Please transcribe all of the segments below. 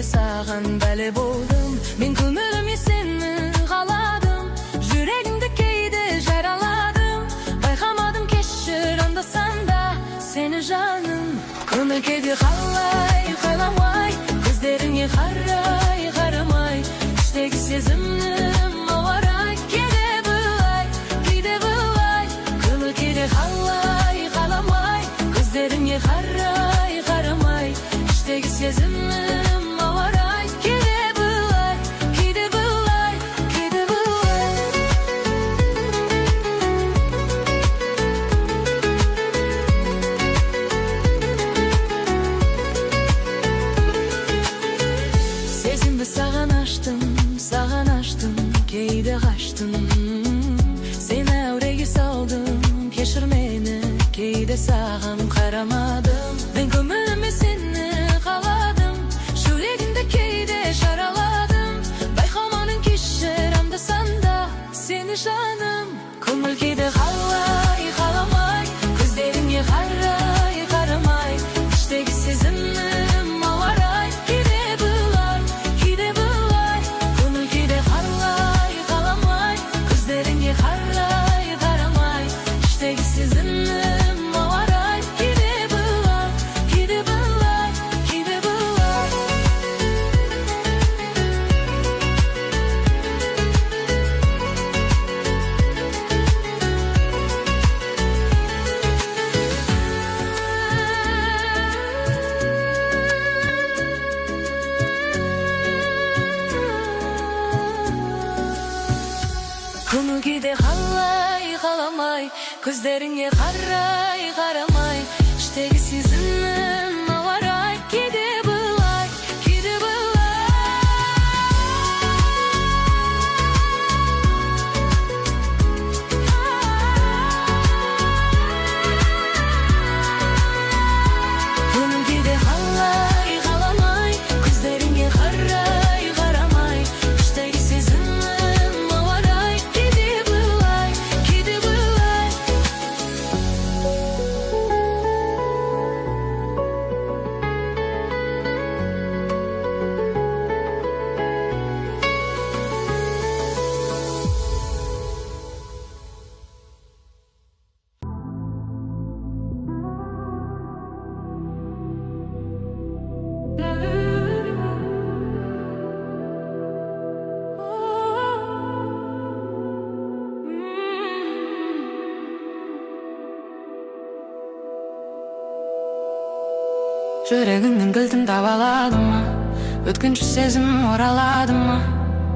кейде саған бәле болдым. Мен көңіліме сені қаладым, жүрегімді кейде жараладым. Байқамадым кешір анда-санда сені жаным. Көңіл кейде қалай қайламай, көздеріңе қарай қарамай, іштегі сезімнің ауарай. Кейде бұлай, кейде бұлай. Көңіл кейде қалай қайламай, көздеріңе қарай қарамай, іштегі сезімнің ауарай. Кейде бұлай, кейде бұлай, кейде бұлай. Сезімді саған аштым, кейде қаштым. Сені әуреге салдым, кешір мені, кейде саған қарамадым. Мен көңіліме сені қаладым, жүрегімді кейде жараладым. Байқамадым кешір анда-санда сені жаным. Көңіл кейде қалай қаламай, көздеріңе қарай қарамай, іштегі сезімнің ауарай. Кейде бұлай, кейде бұлай. Көңіл кейде қалай қаламай, көздеріңе қарай қарамай, іштегі сезімнің ауарай. Кейде бұлай, кейде бұлай, кейде бұлай. Көңіл кейде қалай қаламай, көздеріңе қарай қарамай, іштегі сезімнің ауарай. Кейде бұлай, кейде бұлай. Көңіл кейде қалай қаламай, көздеріңе қарай қарамай, іштегі сезімнің ауарай. Кейде бұлай, кейде бұлай. Жүрегіңнің кілтін табалады ма? Өткінші сезім оралады ма?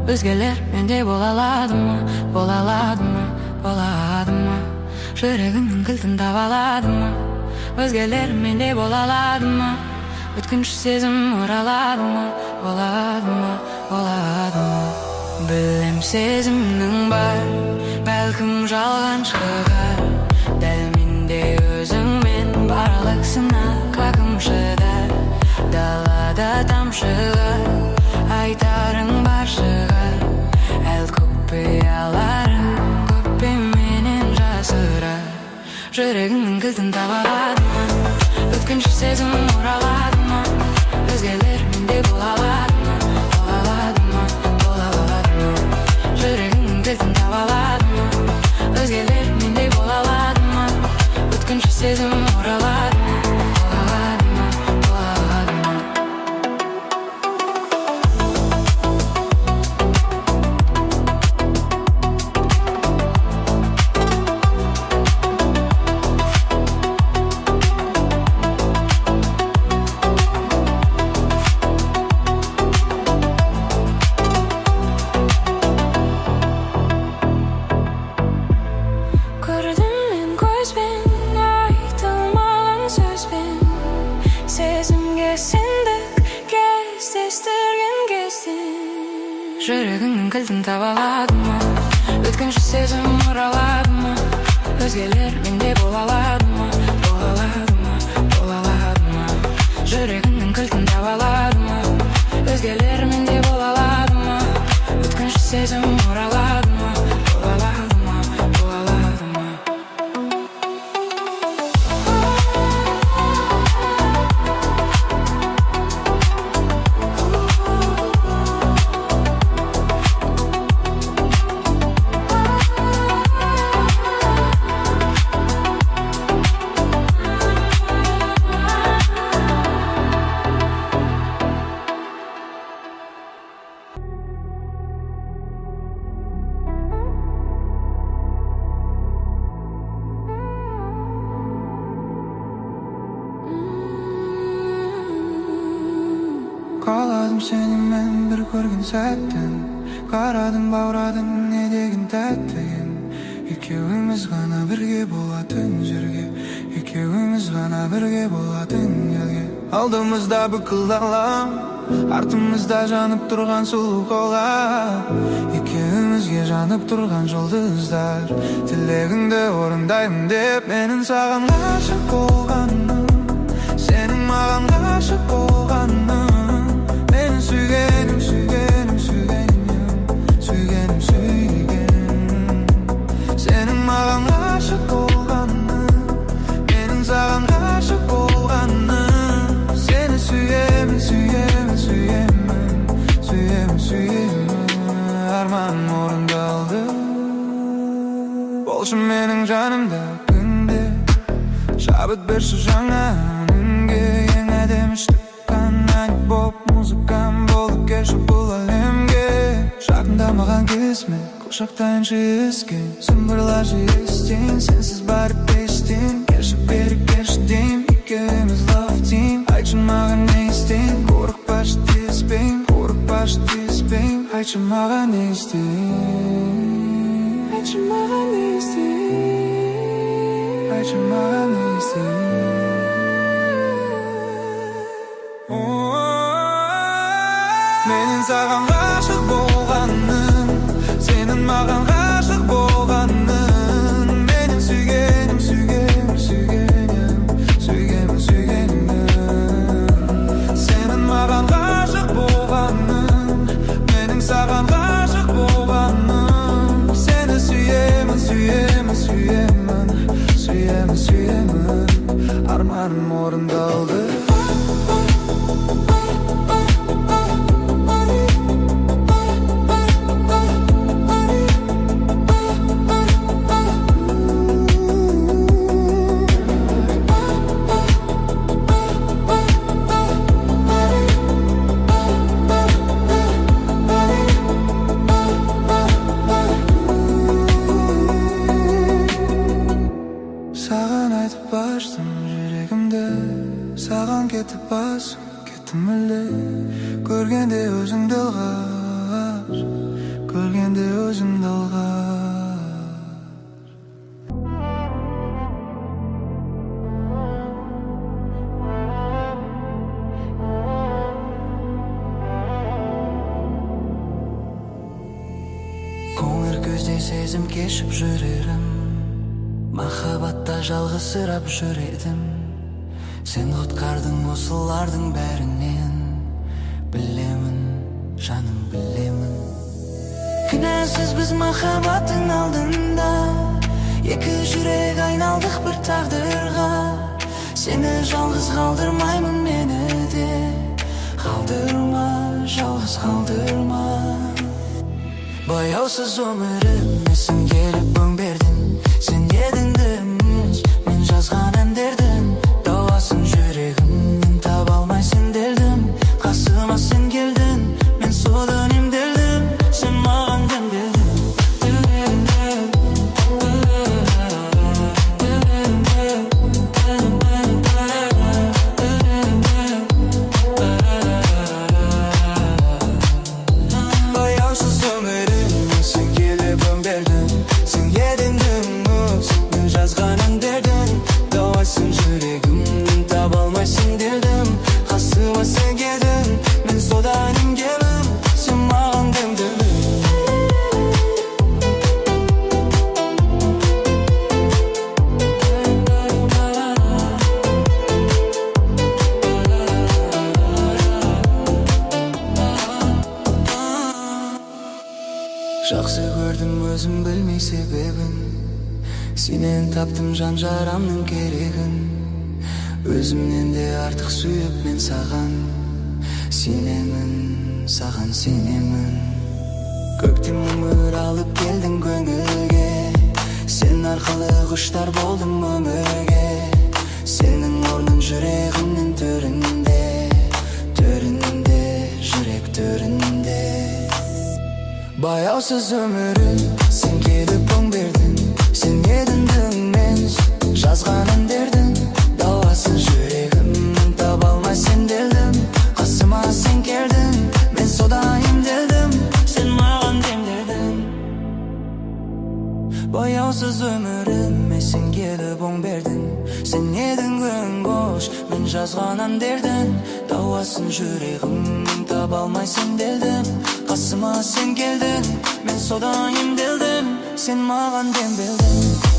Өзгелер менде бола алады ма? Бола алады ма? Бола алады ма? Жүрегіңнің кілтін табалады ма? Өзгелер менде бола алады ма? Өткінші сезім оралады ма? Болады ма? Болады ма? Білем сезімнің бар, бәлкім жалған шығар. Дәл менде өзіңмен барлық сынақ хакым шыдар. Далада тамшылар, айтарың бар шығар. Әл көкпияларың көкпеменен жасырар. Жүрегіңнің кілтін табалады ма? Өткінші сезім оралады ма? Өзгелер менде бола алады ма? Бола алады ма? Бола алады ма? Жүрегіңнің кілтін табалады ма? Өзгелер менде бола алады ма? Өткінші сезім оралады ма? Бола алады ма? Бола алады ма? Көрдім мен көзбен, айтылмаған сөзбен, сезімге сендік кездестірген кезден. Жүрегіңнің кілтін табалады ма? Өткінші сезім оралады ма? Өзгелер менде бола алады ма? Бола алады ма? Бола алады ма? Жүрегіңнің кілтін табалады ма? Өзгелер менде бола алады ма? Өткінші сезім оралады ма? Бола алады ма? Бола алады ма? қаладым сені мен бір көрген сәттен. Қарадым бауырадым не деген тәтті екен. Екеуіміз ғана бірге болатын жерге, екеуіміз ғана бірге болатын елге. Алдымызда бүкіл дала, артымызда жанып тұрған сұлу қола. Екеуімізге жанып тұрған жұлдыздар. Тілегіңді орындаймын деп менің саған ғашық болғаным, сенің маған ғашық болғаным. Менің сүйгенім, сүйгенім, сүйгенім, сүйгенім, сүйгенім. Сенің маған ғашық болғаным, менің саған ғашық болғаным. Сені сүйемін, сүйемін, сүйемін, сүйемін, сүйемін. Арманым орындалды. Болшы менің жанымда күнде, шабыт берші жаңа үнге. Ең әдемі штыққан ән боп, музыкам болып келші бұл әлемге. Жақында маған kesme, құшақтайыншы еске. Сымбырлашы естен, сенсіз барып ештен. Келші бері келші дейм, екеуміз love team. Айтшы маған не істейін, қорықпашы тиіспейм, қорықпашы тиіспейм. Айтшы маған не істейін, айтшы маған не істейін, айтшы маған не істейін. Менің саған ғашық болғаным, сенің маған ғашық болғаным. Менің сүйгенім, сүйгенім, сүйгенім, сүйгенім, сүйгенім. Сенің маған ғашық болғаным, менің саған ғашық болғаным. Сені сүйемін, сүйемін, сүйемін, сүйемін, сүйемін. Арманым орындалды. Саған айтып аштым жүрегімді, саған кетіп басым кеттім мүлде. Көргенде өзіңді алғаш, көргенде өзіңді алғаш. Көңіл көзде сезім кешіп жүрерім, махаббатта жалғызсырап жүр едім. Сен құтқардың осылардың бәрінен. Білемін, жаным білемін. Кінәсіз біз махаббаттың алдында, екі жүрек айналдық бір тағдырға. Сені жалғыз қалдырмаймын, мені де қалдырма, жалғыз қалдырма. Баяусыз өміріме сен келіп өң бердің. Сен едің мен жазған әндердің дауасын жүрегімнен таба алмай сенделдім. Қасыма сен келдің, мен содан емделдім. Сен маған демделдің. Баяусыз өміріме сен келіп өң бердің. Сен едің мен жазған әндердің дауасын жүрегімнен таба алмай сенделдім. Қасыма сен келдің, мен содан емделдім. Сен маған демделдің. Жақсы көрдім өзім білмей себебін, сенен таптым жан жарамның керегін. Өзімнен де артық сүйіп мен саған сенемін, саған сенемін. Көктем өмір алып келдің көңілге, сен арқылы құштар болдым өмірге. Сенің орның жүрегімнің төрінде, төрінде, жүрек төрінде. Баяусыз өмірім сен келіп өң бердің. Сен едің мен жазған әндердің дауасын жүрегімнен таба алмай сенделдім. Қасыма сен келдің. дерден дауасын жүрегімнің таба алмайсың делдім. Қасыма сен келдің, мен содан емделдім, сен маған дем бердің.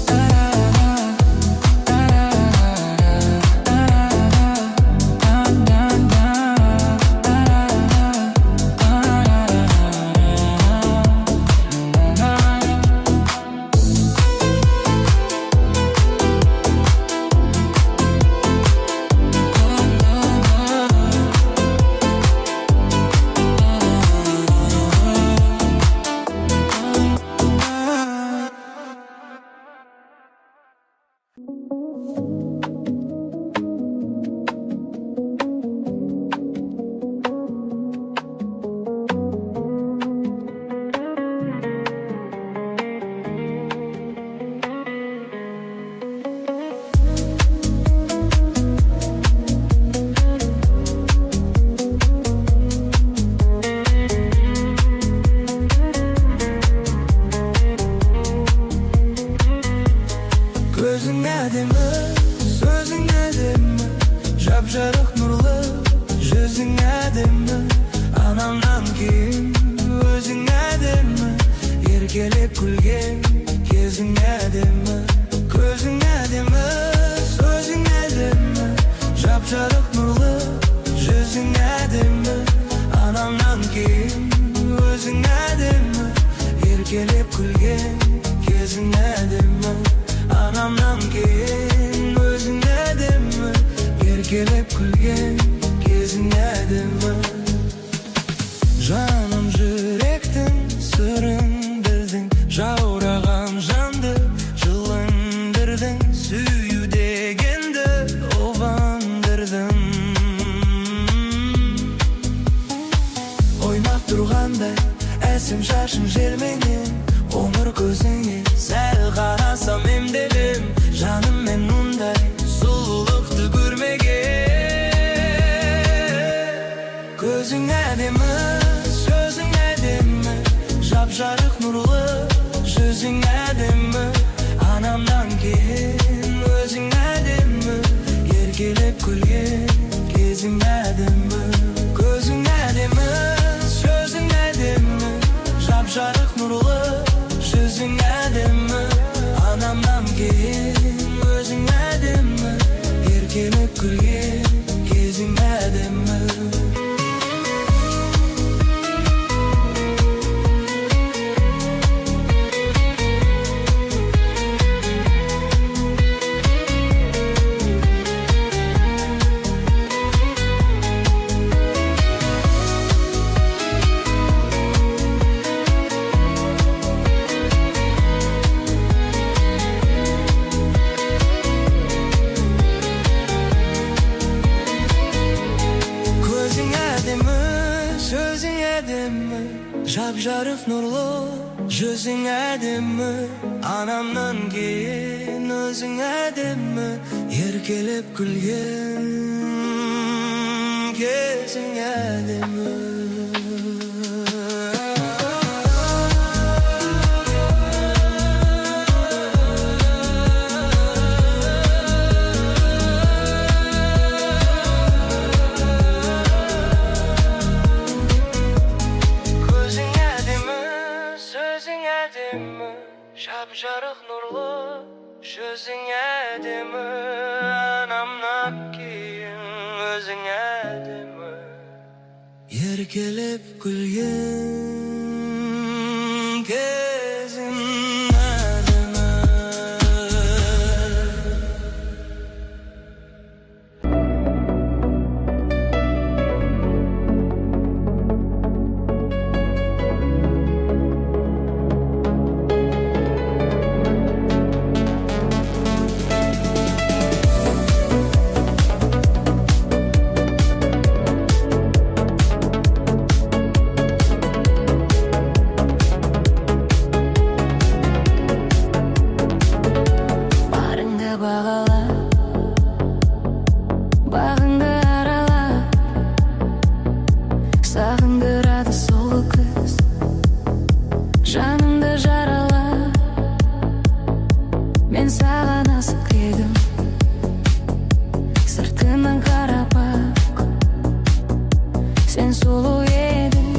Sen sulu edin,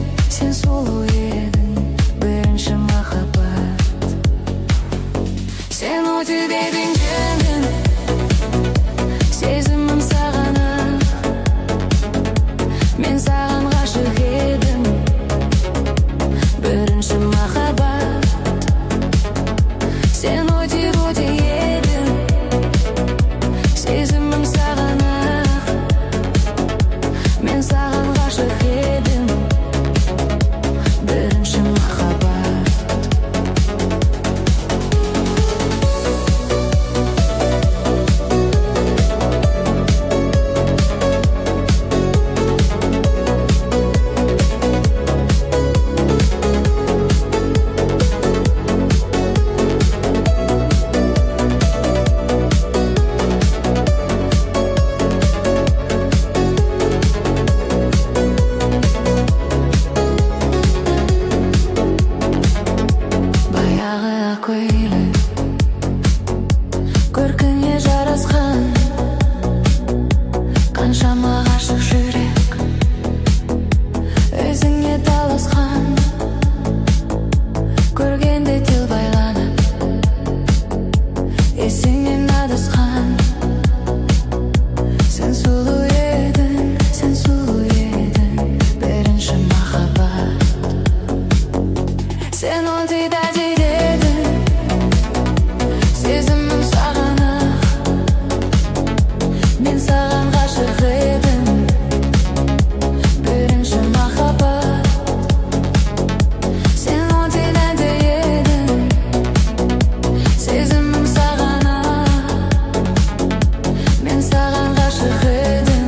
birinchi muhabbat. Sen o'ti deding canım, sezimim sağana. Men sağan g'ashiq edim, birinchi muhabbat. Sen o'ti edin, sezimim sağana. Men sağan g'ashiq edim, birinchi muhabbat. Көркіңе жарасқан қаншама ғашық жүрек өзіңе таласқан, көргенде тіл байланып есіңнен адасқан. Сен сұлу едің, бірінші махаббат. Сен онсыз дедің, сезімім саған ақ. Мен саған ғашық едім, бірінші махаббат. Сен онсыз дедің, сезімім саған ақ. Мен саған ғашық едім,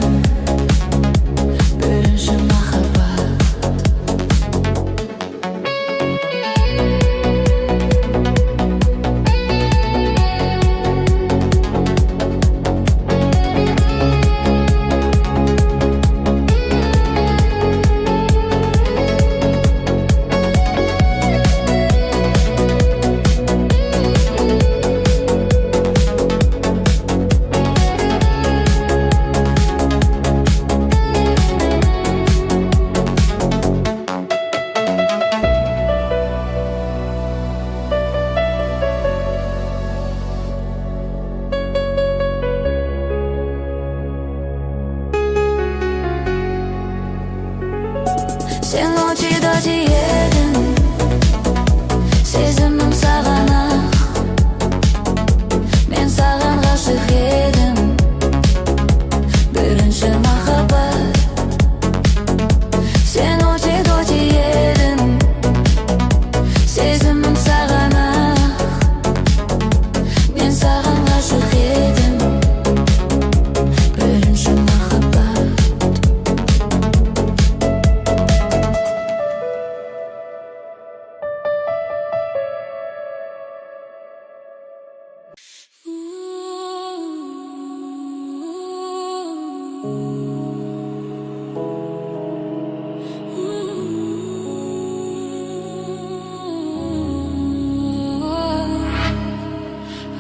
бірінші махаббат. Sen o'tida едің, сезімім саған ақ. Мен саған ғашық едім, бірінші махаббат. Сен o'tida едің, сезімім саған ақ. Мен саған ғашық едім, бірінші махаббат.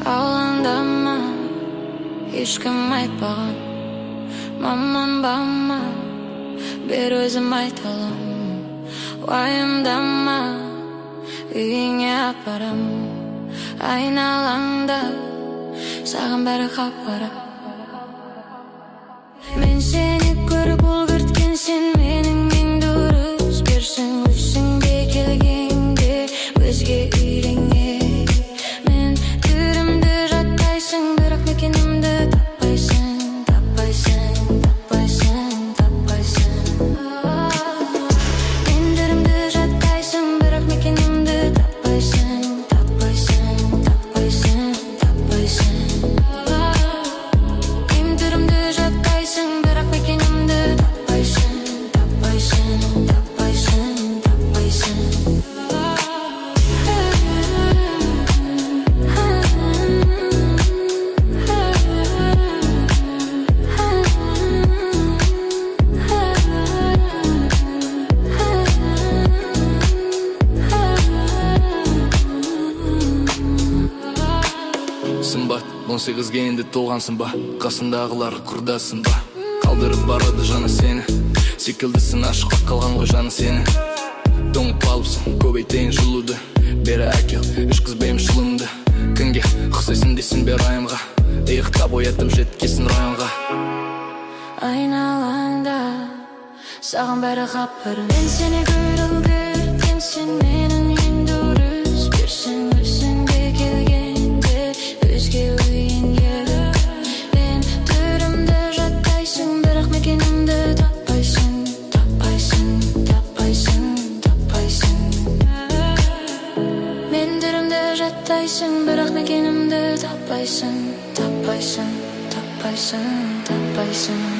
Алаңдама, ешкім айтпаған. Маман бер өзім айталым. Уайымдама, үйіңе апарам. Айналаңда саған бәрі қап-қара. Мен сені көріп үлгерткен, сен менің ең дұрыс. Берсің өзіңде келгенде өзге үйреңе. Мен түрімді жаттайсың, бірақ мекенімді таппайсың, таппайсың, таппайсың, таппайсың. Мен түрімді жаттайсың, бірақ мекенімді таппайсың, таппайсың, таппайсың, таппайсың. Мен түрімді жаттайсың, бірақ мекенімді таппайсың, таппайсың, таппайсың, таппайсың. Сымбат, 18-ге енді толғансың ба? Қасындағылар құрдасың ба? Қалдырып барады жаны сені. секілдісін, ашыққа қалған ғой жаны сені. Тоңып қалыпсың, көбейтейін жылуды, бері әкел, ішкізбеймін шылымды. Кімге ұқсайсың дейсің бер айымға, иықтап оятып жеткесін районға. Айналаңда саған бәрі қапыр. Мен сені көрілген, сен менің ең дұрыс. Берсің өзіңге келгенде өзге ойынге. Мен түрімді жаттайсың, бірақ мекенімді таппайсың, таппайсың, таппайсың, таппайсың. Мен түрімді жаттайсың, бірақ мекенімді таппайсың, таппайсың, таппайсың, таппайсың.